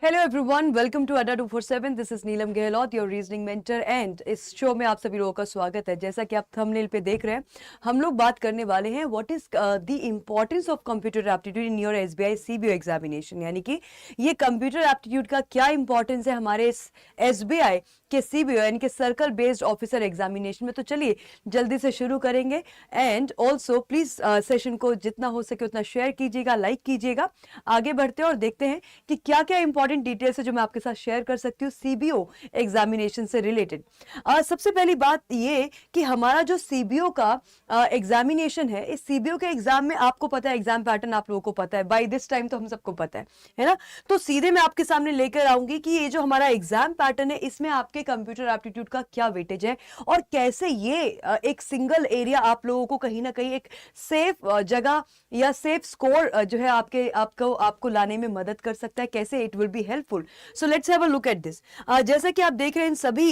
Hello everyone, welcome to अड्डा 247। This is Neelam Gehlot, your reasoning mentor, and इस show में आप सभी लोगों का स्वागत है। जैसा कि आप थंबनेल पे देख रहे हैं, हम लोग बात करने वाले हैं what is the importance of computer aptitude in your SBI CBO examination. यानी कि ये कंप्यूटर एप्टीट्यूड का क्या इंपॉर्टेंस है हमारे इस एसबीआई के सीबीओ यानी कि सर्कल बेस्ड ऑफिसर एग्जामिनेशन में। तो चलिए जल्दी से शुरू करेंगे। एंड ऑल्सो प्लीज सेशन को जितना हो सके उतना शेयर कीजिएगा, लाइक कीजिएगा। आगे बढ़ते हैं और देखते हैं कि क्या क्या इंपॉर्टेंट डिटेल्स है जो मैं आपके साथ शेयर कर सकती हूँ सीबीओ एग्जामिनेशन से रिलेटेड। सबसे पहली बात ये कि हमारा जो सीबीओ का एग्जामिनेशन है, इस सीबीओ के एग्जाम में आपको पता है, एग्जाम पैटर्न आप लोगों को पता है बाय दिस टाइम, तो हम सबको पता है ना। तो सीधे मैं आपके सामने लेकर आऊंगी कि ये जो हमारा एग्जाम पैटर्न है, इसमें आपके कंप्यूटर एप्टीट्यूड का क्या वेटेज है और कैसे ये एक सिंगल एरिया आप लोगों को कहीं ना कहीं एक सेफ जगह या सेफ स्कोर जो है आपको लाने में मदद कर सकता है, कैसे it will be helpful. So let's have a look at this. जैसा कि आप देख रहे हैं, इन सभी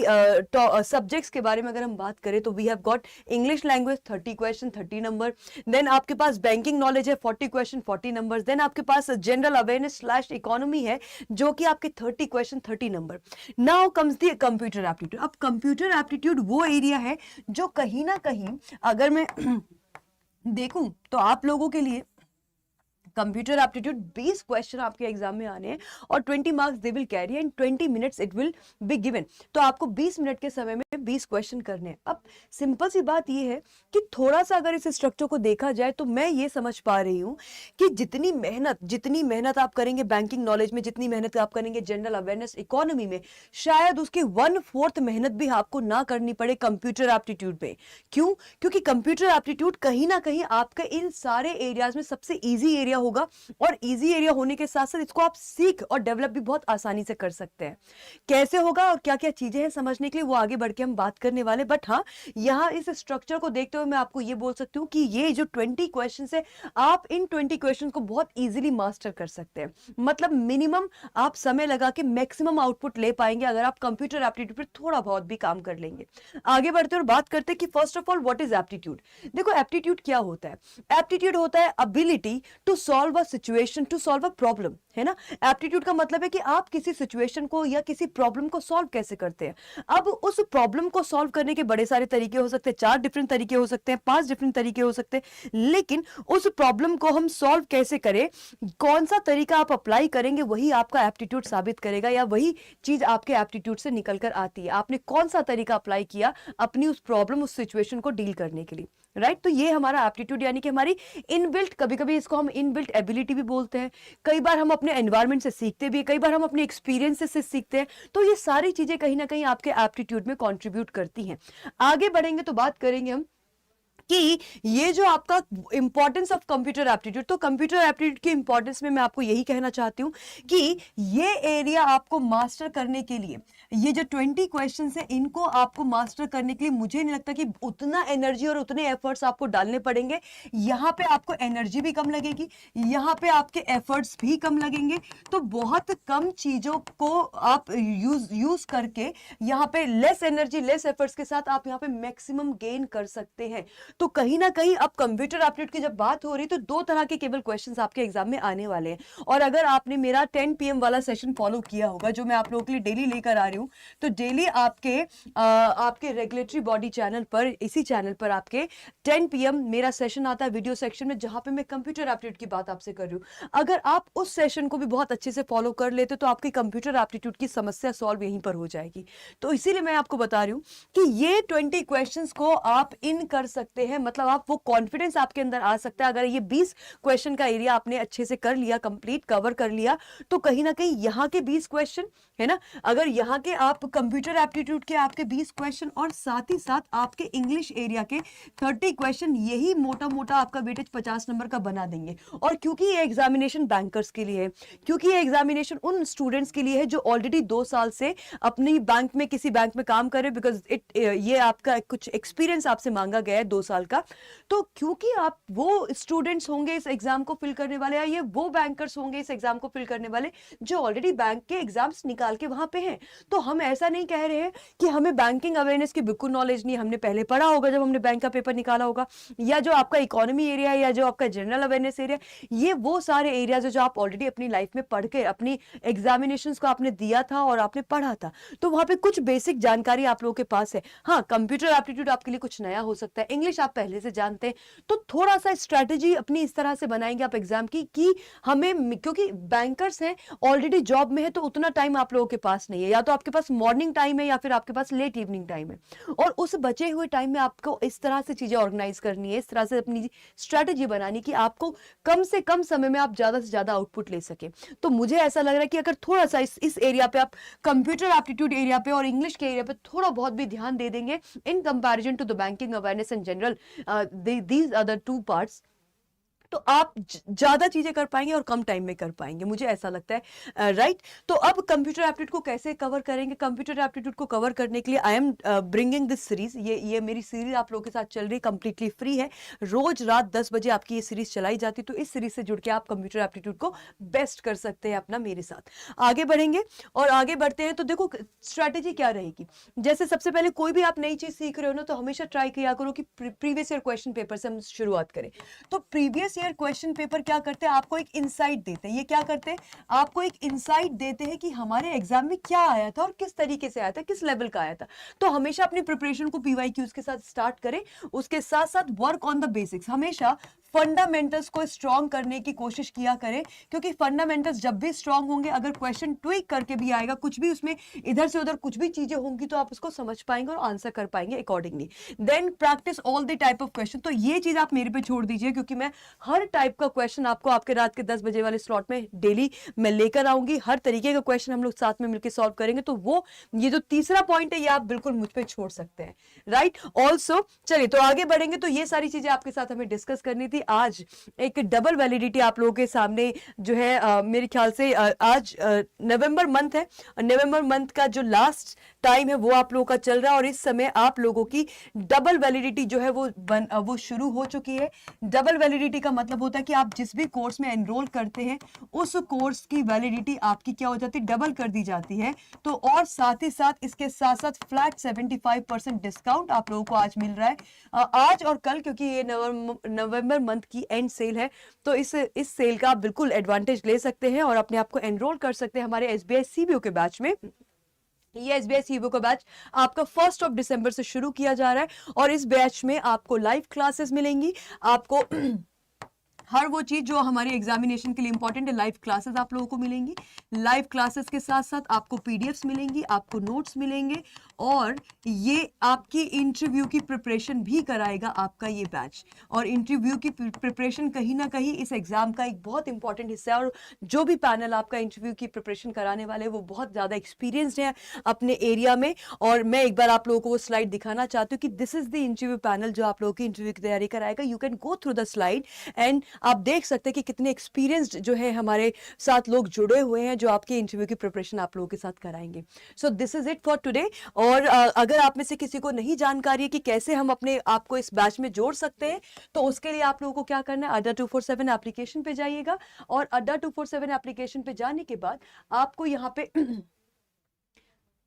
सब्जेक्ट्स के बारे में अगर हम बात करें तो we have got English language 30 question 30 number, then आपके पास बैंकिंग नॉलेज है 40 क्वेश्चन 40 नंबर, देन आपके पास जनरल अवेयरनेस स्लैश इकोनॉमी है जो कि आपके 30 question 30 number. Now comes the computer aptitude. अब कंप्यूटर एप्टीट्यूड वो एरिया है जो कहीं ना कहीं अगर मैं देखूं तो आप लोगों के लिए कंप्यूटर एप्टीट्यूड 20 क्वेश्चन आपके एग्जाम में आने हैं और 20 marks they will carry and 20 minutes it will be given. तो आपको 20 मिनट के समय में 20 क्वेश्चन करने हैं। अब सिंपल सी बात ये है कि थोड़ा सा अगर इस स्ट्रक्चर को देखा जाए तो मैं ये समझ पा रही हूं कि जितनी मेहनत आप करेंगे बैंकिंग नॉलेज में, जितनी मेहनत आप करेंगे जनरल अवेयरनेस इकोनॉमी में, शायद उसकी 1/4 मेहनत भी आपको ना करनी पड़े कंप्यूटर एप्टीट्यूड में। क्यों? क्योंकि कंप्यूटर एप्टीट्यूड कहीं ना कहीं आपके इन सारे एरियाज में सबसे ईजी एरिया होगा और इजी एरिया होने के साथ साथ इसको आप सीख और डेवलप भी बहुत आसानी से कर सकते हैं। कैसे होगा और क्या क्या चीजें हैं समझने के लिए वो आगे बढ़ के हम बात करने वाले। बट हाँ, यहाँ इस स्ट्रक्चर को देखते हुए मैं आपको ये बोल सकती हूँ कि ये जो 20 क्वेश्चन है, आप इन 20 क्वेश्चन को बहुत इजीली मास्टर कर सकते हैं। मतलब मिनिमम आप समय लगा के मैक्सिमम आउटपुट ले पाएंगे अगर आप कंप्यूटर एप्टीट्यूड पर थोड़ा बहुत भी काम कर लेंगे। आगे बढ़ते और बात करते हैं कि first of all what is aptitude. देखो एप्टीट्यूड क्या होता है? एप्टीट्यूड होता है ability to solve a situation, to solve a problem, है ना। एप्टीट्यूड का मतलब है कि आप किसी सिचुएशन को या किसी प्रॉब्लम को सॉल्व कैसे करते हैं। अब उस प्रॉब्लम को सॉल्व करने के बड़े सारे तरीके हो सकते हैं, 4 डिफरेंट तरीके हो सकते हैं, 5 डिफरेंट तरीके हो सकते हैं, लेकिन उस प्रॉब्लम को हम सॉल्व कैसे करें, कौन सा तरीका आप अप्लाई करेंगे, वही आपका एप्टीट्यूड साबित करेगा या वही चीज आपके एप्टीट्यूड से निकल कर आती है। आपने कौन सा तरीका अप्लाई किया अपनी उस प्रॉब्लम, उस सिचुएशन को डील करने के लिए, राइट। तो ये हमारा एप्टीट्यूड यानी कि हमारी इनबिल्ट, कभी कभी इसको हम इनबिल्ट एबिलिटी भी बोलते हैं। कई बार हम अपने एनवायरनमेंट से सीखते भी, कई बार हम अपने एक्सपीरियंसेस से सीखते हैं। तो ये सारी चीजें कहीं ना कहीं आपके एप्टीट्यूड में कंट्रीब्यूट करती हैं। आगे बढ़ेंगे तो बात करेंगे हम कि ये जो आपका इंपॉर्टेंस ऑफ कंप्यूटर एप्टीट्यूड, तो कंप्यूटर एप्टीट्यूड की इंपॉर्टेंस में मैं आपको यही कहना चाहती हूं कि ये एरिया आपको मास्टर करने के लिए, ये जो 20 क्वेश्चंस हैं इनको आपको मास्टर करने के लिए मुझे नहीं लगता कि उतना एनर्जी और उतने एफर्ट्स आपको डालने पड़ेंगे। यहां पे आपको एनर्जी भी कम लगेगी, यहां पे आपके एफर्ट्स भी कम लगेंगे। तो बहुत कम चीजों को आप यूज करके यहां पे लेस एनर्जी लेस एफर्ट्स के साथ आप यहां पे मैक्सिमम गेन कर सकते हैं। तो कहीं ना कहीं अब कंप्यूटर एप्टीट्यूड की जब बात हो रही तो 2 तरह के केवल क्वेश्चंस आपके एग्जाम में आने वाले हैं। और अगर आपने मेरा 10 PM वाला सेशन फॉलो किया होगा जो मैं आप लोगों के लिए डेली लेकर आ रही हूं, तो डेली आपके रेगुलेटरी बॉडी चैनल पर, इसी चैनल पर आपके 10 PM मेरा सेशन आता है वीडियो सेक्शन में, जहां पे मैं कंप्यूटर एप्टीट्यूड की बात आपसे कर रही हूं। अगर आप उस सेशन को भी बहुत अच्छे से फॉलो कर लेते तो आपकी कंप्यूटर एप्टीट्यूड की समस्या सॉल्व यहीं पर हो जाएगी। तो इसीलिए मैं आपको बता रही हूं कि ये 20 क्वेश्चंस को आप इन कर सकते हैं, मतलब आप वो कॉन्फिडेंस आपके अंदर आ सकता है। अगर ये 20 क्वेश्चन का एरिया आपने अच्छे से कर लिया, कंप्लीट कवर कर लिया, तो कहीं ना कहीं यहाँ के 20 क्वेश्चन, है ना, अगर यहाँ के आप कंप्यूटर एप्टीट्यूड के आपके 20 क्वेश्चन और साथ ही साथ आपके इंग्लिश एरिया के 30 क्वेश्चन, यही मोटा मोटा आपका वेटेज 50 नंबर का बना देंगे। और क्योंकि ये एग्जामिनेशन बैंकर्स के लिए है, क्योंकि ये एग्जामिनेशन उन स्टूडेंट्स के लिए है जो ऑलरेडी 2 साल से अपनी बैंक में, किसी बैंक में काम कर रहे, बिकॉज ये आपका कुछ एक्सपीरियंस आपसे मांगा गया है 2 साल का। तो क्योंकि आप वो स्टूडेंट्स होंगे इस एग्जाम को फिल करने वाले, या ये वो बैंकर्स होंगे इस एग्जाम को फिल करने वाले जो ऑलरेडी बैंक के एग्जाम्स निकाल के वहां पे हैं। तो हम ऐसा नहीं कह रहे हैं कि हमें बैंकिंग अवेयरनेस की बिल्कुल नॉलेज नहीं, हमने पहले पढ़ा होगा जब हमने बैंक का पेपर निकाला होगा, या जो आपका इकोनॉमी एरिया है या जो आपका जनरल अवेयरनेस एरिया, ये वो सारे एरियाज जो आप ऑलरेडी अपनी लाइफ में पढ़ के अपनी एग्जामिनेशंस को आपने दिया था और आपने पढ़ा था, तो वहां पे कुछ बेसिक जानकारी आप लोगों के पास है। हाँ, कंप्यूटर एप्टीट्यूड आपके लिए कुछ नया हो सकता है, इंग्लिश आप पहले से जानते हैं, तो थोड़ा सा स्ट्रेटेजी अपनी इस तरह से बनाएंगे आप एग्जाम की कि हमें, क्योंकि बैंकर्स हैं ऑलरेडी जॉब में है, तो उतना टाइम आप लोगों के पास नहीं है, या तो आपके पास मॉर्निंग टाइम है या फिर आपके पास लेट इवनिंग टाइम है, और उस बचे हुए टाइम में आपको इस तरह से चीजें ऑर्गेनाइज करनी है, इस तरह से अपनी स्ट्रेटेजी बनानी कि आपको कम से कम समय में आप ज्यादा से ज्यादा आउटपुट ले सके। तो मुझे ऐसा लग रहा है कि अगर थोड़ा सा इस एरिया पे आप कंप्यूटर एप्टीट्यूड एरिया पे और इंग्लिश के एरिया पे थोड़ा बहुत भी ध्यान दे देंगे in comparison to the banking awareness in general, these other two parts, तो आप ज्यादा चीजें कर पाएंगे और कम टाइम में कर पाएंगे, मुझे ऐसा लगता है। राइट, तो अब कंप्यूटर एप्टीट्यूड को कैसे कवर करेंगे? कंप्यूटर एप्टीट्यूड को कवर करने के लिए I am bringing this series, ये मेरी सीरीज आप लोगों के साथ चल रही है, कंप्लीटली फ्री है, रोज रात 10 बजे आपकी ये सीरीज चलाई जाती है, तो इस सीरीज से जुड़ के आप कंप्यूटर एप्टीट्यूड को बेस्ट कर सकते हैं अपना मेरे साथ। आगे बढ़ेंगे और आगे बढ़ते हैं, तो देखो स्ट्रैटेजी क्या रहेगी। जैसे सबसे पहले कोई भी आप नई चीज सीख रहे हो ना, तो हमेशा ट्राई किया करो कि प्रीवियस ईयर क्वेश्चन पेपर से हम शुरुआत करें। तो प्रीवियस ईयर क्वेश्चन पेपर क्या करते हैं, आपको एक इनसाइट देते हैं। ये क्या करते हैं, आपको एक इनसाइट देते हैं कि हमारे एग्जाम में क्या आया था और किस तरीके से आया था, किस लेवल का आया था। तो हमेशा अपनी प्रिपरेशन को पीवाईक्यूज के साथ स्टार्ट करें, उसके साथ साथ वर्क ऑन द बेसिक्स, हमेशा फंडामेंटल्स को स्ट्रॉन्ग करने की कोशिश किया करें, क्योंकि फंडामेंटल्स जब भी स्ट्रॉन्ग होंगे, अगर क्वेश्चन ट्विक करके भी आएगा, कुछ भी उसमें इधर से उधर कुछ भी चीजें होंगी, तो आप उसको समझ पाएंगे और आंसर कर पाएंगे accordingly. Then practice all the type of question, तो ये चीज आप मेरे पे छोड़ दीजिए, क्योंकि मैं हर टाइप का क्वेश्चन आपको आपके रात के 10 बजे वाले स्लॉट में डेली मैं लेकर आऊंगी, हर तरीके का क्वेश्चन हम लोग साथ में मिलकर सॉल्व करेंगे। तो वो ये जो तीसरा पॉइंट है, ये आप बिल्कुल मुझ पे छोड़ सकते हैं। राइट, ऑल्सो चलिए तो आगे बढ़ेंगे, तो ये सारी चीजें आपके साथ हमें डिस्कस करनी थी। आज एक डबल वैलिडिटी आप लोगों के सामने जो है, मेरे ख्याल से आज नवंबर मंथ है, नवंबर मंथ का जो लास्ट टाइम है वो आप लोगों का चल रहा है, और इस समय आप लोगों की डबल वैलिडिटी जो है वो शुरू हो चुकी है। डबल वैलिडिटी का मतलब होता है कि आप जिस भी कोर्स में एनरोल करते हैं, उस कोर्स की वैलिडिटी आपकी क्या हो जाती है, डबल कर दी जाती है। तो और साथ ही साथ इसके साथ साथ फ्लैट 75% डिस्काउंट आप लोगों को आज मिल रहा है, आज और कल, क्योंकि ये नवंबर मंथ की एंड सेल है। तो इस सेल का आप बिल्कुल एडवांटेज ले सकते हैं और अपने आप को एनरोल कर सकते हैं हमारे एसबीआई सीबीओ के बैच में। ये एसबीआई सीबीओ का बैच आपका 1 दिसंबर से शुरू किया जा रहा है, और इस बैच में आपको लाइव क्लासेस मिलेंगी, आपको हर वो चीज जो हमारे एग्जामिनेशन के लिए इंपॉर्टेंट है, लाइव क्लासेस आप लोगों को मिलेंगी। लाइव क्लासेस के साथ साथ आपको पीडीएफ्स मिलेंगी, आपको नोट्स मिलेंगे, और ये आपकी इंटरव्यू की प्रिपरेशन भी कराएगा आपका ये बैच। और इंटरव्यू की प्रिपरेशन कहीं ना कहीं इस एग्जाम का एक बहुत इंपॉर्टेंट हिस्सा है, और जो भी पैनल आपका इंटरव्यू की प्रिपरेशन कराने वाले वो बहुत ज्यादा एक्सपीरियंस्ड है अपने एरिया में। और मैं एक बार आप लोगों को वो स्लाइड दिखाना चाहती हूँ कि this is the interview panel जो आप लोगों की इंटरव्यू की तैयारी कराएगा। You can go through the slide and आप देख सकते हैं कि कितने एक्सपीरियंस्ड जो है हमारे साथ लोग जुड़े हुए हैं, जो आपके इंटरव्यू की प्रिपरेशन आप लोगों के साथ कराएंगे। So this is it for today. और अगर आप में से किसी को नहीं जानकारी है कि कैसे हम अपने आप को इस बैच में जोड़ सकते हैं, तो उसके लिए आप लोगों को क्या करना है, अड्डा 247 एप्लीकेशन पे जाइएगा, और अड्डा 247 एप्लीकेशन पे जाने के बाद आपको यहाँ पे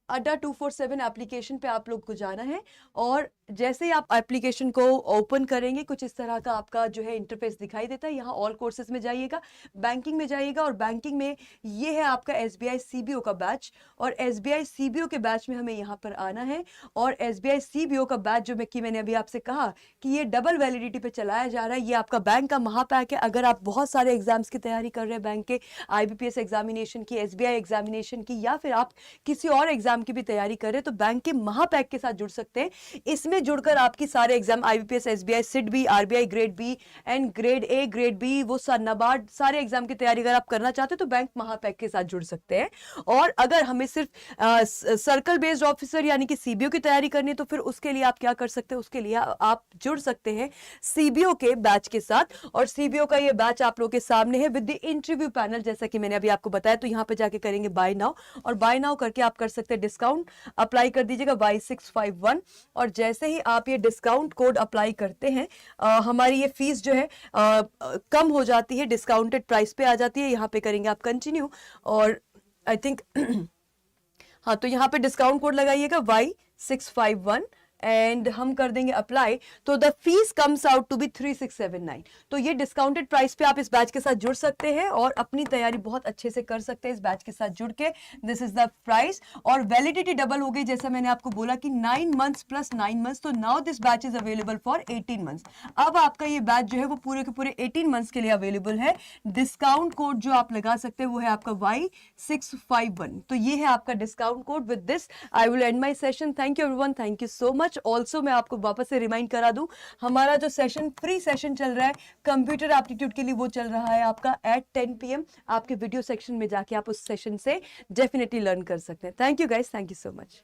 अड्डा 247 एप्लीकेशन पे आप लोग को जाना है, और जैसे ही आप एप्लीकेशन को ओपन करेंगे, कुछ इस तरह का आपका जो है इंटरफेस दिखाई देता है। यहाँ ऑल कोर्सेज में जाइएगा, बैंकिंग में जाइएगा, और बैंकिंग में ये है आपका एसबीआई सीबीओ का बैच, और एसबीआई सीबीओ के बैच में हमें यहाँ पर आना है। और एसबीआई सीबीओ का बैच जो मैंने अभी आपसे कहा कि ये डबल वैलिडिटी पे चलाया जा रहा है, ये आपका बैंक का महापैक है। अगर आप बहुत सारे एग्जाम्स की तैयारी कर रहे हैं, बैंक के IBPS एग्जामिनेशन की, SBI एग्जामिनेशन की, या फिर आप किसी और एग्जाम की भी तैयारी कर रहे हैं, तो बैंक के महापैक के साथ जुड़ सकते हैं। इसमें जुड़कर आपकी सारे एग्जाम IBPS, SBI, सिट बी, RBI grade B and grade A, grade B, वो नाबार्ड सारे एग्जाम की तैयारी अगर आप करना चाहते हो तो बैंक महापैक के साथ जुड़ सकते हैं। और अगर हमें सिर्फ सर्कल बेस्ड ऑफिसर यानी कि सीबीओ की तैयारी करनी है, तो फिर उसके लिए आप क्या कर सकते हैं, उसके लिए आप जुड़ सकते हैं सीबीओ के बैच के साथ। और सीबीओ का ये बैच आप लोगों के सामने है विद द इंटरव्यू पैनल, जैसा कि मैंने अभी आपको बताया। तो यहाँ पे जाके करेंगे बाय नाउ, और बाय नाउ करके आप कर सकते हैं डिस्काउंट अप्लाई कर दीजिएगा Y651, और जैसे जैसे ही आप ये डिस्काउंट कोड अप्लाई करते हैं हमारी ये फीस जो है कम हो जाती है, डिस्काउंटेड प्राइस पे आ जाती है। यहाँ पे करेंगे आप कंटिन्यू और आई थिंक हाँ, तो यहाँ पे डिस्काउंट कोड लगाइएगा Y651 एंड हम कर देंगे अप्लाई, तो the fees comes out to be 3679। तो ये डिस्काउंटेड प्राइस पे आप इस बैच के साथ जुड़ सकते हैं और अपनी तैयारी बहुत अच्छे से कर सकते हैं इस बैच के साथ जुड़ के। दिस इज द प्राइस और वैलिडिटी डबल हो गई, जैसा मैंने आपको बोला कि 9 मंथ्स प्लस 9 मंथ्स, तो now this batch is available for 18 months. अब आपका ये बैच जो है वो पूरे के पूरे 18 मंथ्स के लिए अवेलेबल है। डिस्काउंट कोड जो आप लगा सकते हैं वो है आपका Y651। तो ये है आपका discount code. With this I will and my session. Thank you everyone, thank you so much. Also मैं आपको वापस से रिमाइंड करा दूं, हमारा जो सेशन फ्री सेशन चल रहा है कंप्यूटर एप्टीट्यूड के लिए, वो चल रहा है आपका एट 10 PM। आपके वीडियो सेक्शन में जाके आप उस सेशन से डेफिनेटली लर्न कर सकते हैं। Thank you guys, thank you so much.